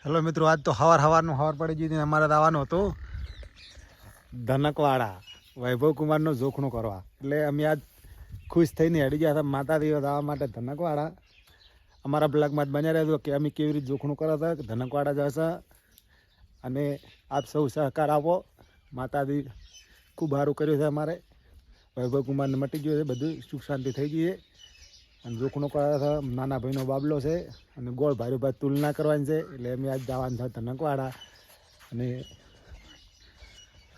Hello મિત્રો, આજ તો સવારનું પડી ગયું. અમારે આવવાનું હતું ધનકવાડા વૈભવ કુમારનો જોખણું કરવા. એટલે અમે આજ ખુશ થઈને હેડી ગયા હતા માતા દિવસ આવવા માટે ધનકવાડા. અમારા બ્લોગમાં જ બન્યા રહેજો કે અમે કેવી રીતે જોખણું કર્યા હતા, ધનકવાડા જશે. અને આપ સૌ સહકાર આપો. માતાજી ખૂબ સારું કર્યું છે. અમારે વૈભવ કુમારને મટી ગયું છે, બધું સુખ શાંતિ થઈ ગઈ છે. અને જોખણું કર્યા હતા. નાના ભાઈનો બાબલો છે અને ગોળ ભાઈ તુલના કરવાની છે. એટલે અમે આજ જવાનું છે ધનકવાડા. અને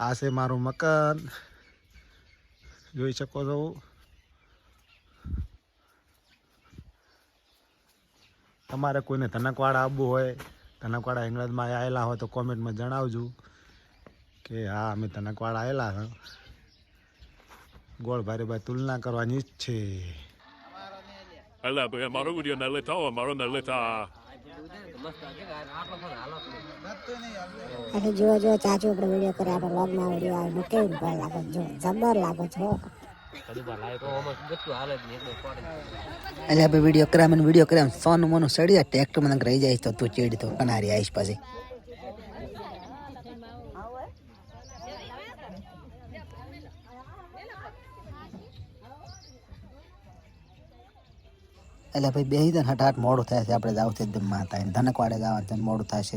આ છે મારું મકાન, જોઈ શકો છો. તમારે કોઈને ધનકવાડા આવવું હોય, ધનકવાડા ઇંગ્લેન્ડમાં આવેલા હોય તો કોમેન્ટમાં જણાવજો કે હા અમે ધનકવાડા આવેલા છે. ગોળ ભાઈ તુલના કરવાની જ છે. અલા ભાઈ મારો વિડીયો ના લેતા હો, મારો ના લેતા. અરે જો ચાચુ આપણે વિડીયો કરે, આપણે વ્લોગમાં વિડીયો આવે કેવું લાગો, જો જબર લાગો છો. એટલે આપણે વિડીયો કર્યા સોનું મોનું સડી ટ્રેક્ટર મને રહી જાય તો તું ચીડ તો કનારી આવીશ પછી. એટલે ભાઈ બેસી દે ને હટાટ મોડું થાય છે. આપણે જાવ છે માતા ધનકવાડે જવાનું મોડું થાય છે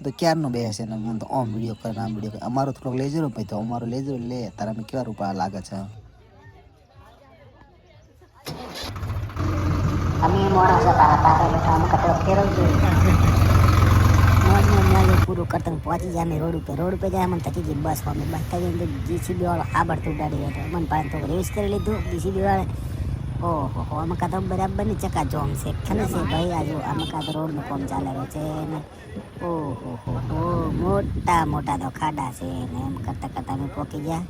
તો ક્યારનું બેસે ને મને તો ઓમ વિડીયો કરે આમ વિડીયો કરે. અમારો થોડોક લેજરો ભાઈ, તો અમારો લેજરો લે તારા અમે કેવા રૂપા લાગે છે. અમે મોડા છે તારા પાસે અમે કપડો ફેરવજો પૂરું કરતા પહોંચી જાય. અમે રોડ ઉપર જાય. મને થતી ગઈ બસ અમે બસ થઈ જીસીબી વાળો આબડતું ઉડાડી ગયો. મને પાસે તો રેસ કરી લીધું જીસીબી વાળે. ઓહો અમે કાં તો બરાબર ની ચકા જોમ છે ખને છે ભાઈ. આજુ અમે કાં તો રોડનું કામ ચાલે રહ્યો છે ને. ઓહો મોટા તો ખાડા છે ને. એમ કરતા અમે પોકી ગયા.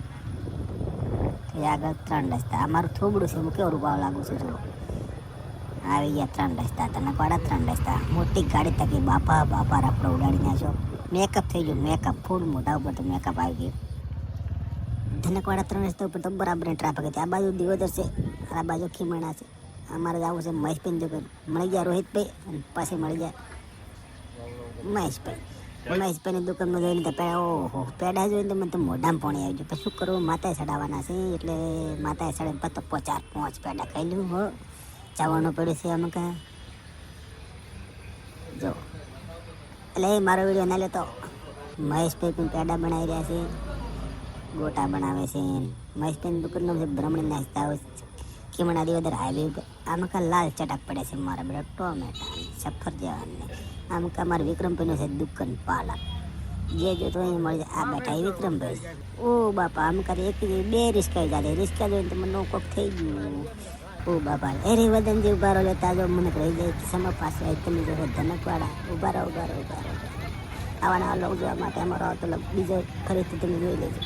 આગળ 3 રસ્તા. અમારું થોબડું છે. હું કેવું રૂપાવ લાગુ છું. જો આવી ગયા 3 રસ્તા. ધનકવાડા 3 રસ્તા. મોટી ગાડી તકી બાપા રાપડો ઉડાડી નાખ્યો. મેકઅપ થઈ ગયું, મેકઅપ ફૂલ મોઢા ઉપર તો મેકઅપ આવી ગયું. ધનકવાડા 3 રસ્તા ઉપર તો બરાબર ટ્રાફિક હતી. આ બાજુ દિવોદર છે, આ બાજુ ખીમણા છે. અમારે જવું છે મહેશભાઈ દુકાન. મળી ગયા રોહિતભાઈ અને પાછી મળી ગયા મહેશભાઈની દુકાનમાં જોઈને તો ઓહો પેડા જોઈને તો મને તો મોઢામાં પાણી આવી ગયું. પછી શું કરવું, માતાએ ચડાવવાના છે એટલે માતાએ ચડાવીને પતો 4-5 પેડા ખાઈ લઉં. હો જવાનું પડ્યું છે અમે કાં જો. એટલે એ મારો વિડીયો ના લેતો. મહેશભાઈ પણ પેડા બનાવી રહ્યા છે, ગોટા બનાવે છે. મહેશભાઈની દુકાનનું છે બ્રહ્મણી નાસ્તા હોય. ખીમણા દિવોદર હાઈવે ઉપર આમાં કાં લાલ ચટક પડે છે મારા બધા ટોમેટા સફરજન. આમ કાં મારા વિક્રમભાઈનું છે દુકાન પાલક. જે જોતો અહીં મળી જાય. આ બેઠા એ વિક્રમભાઈ. ઓ બાપા આમ કાં એક 2 રિસ્કા જાતે. રિસ્કા જોઈને તો મને કોક થઈ ગયું. ઓ બાપા એરે વદનજી ઉભા રહો લેતા જો મને રહી જાય સમય પાસે. તમે જો ધનકવાડા ઉભા રહો. આવાના લોક જોવા માટે અમારો આવતો બીજો ફરીથી તમે જોઈ લેજો.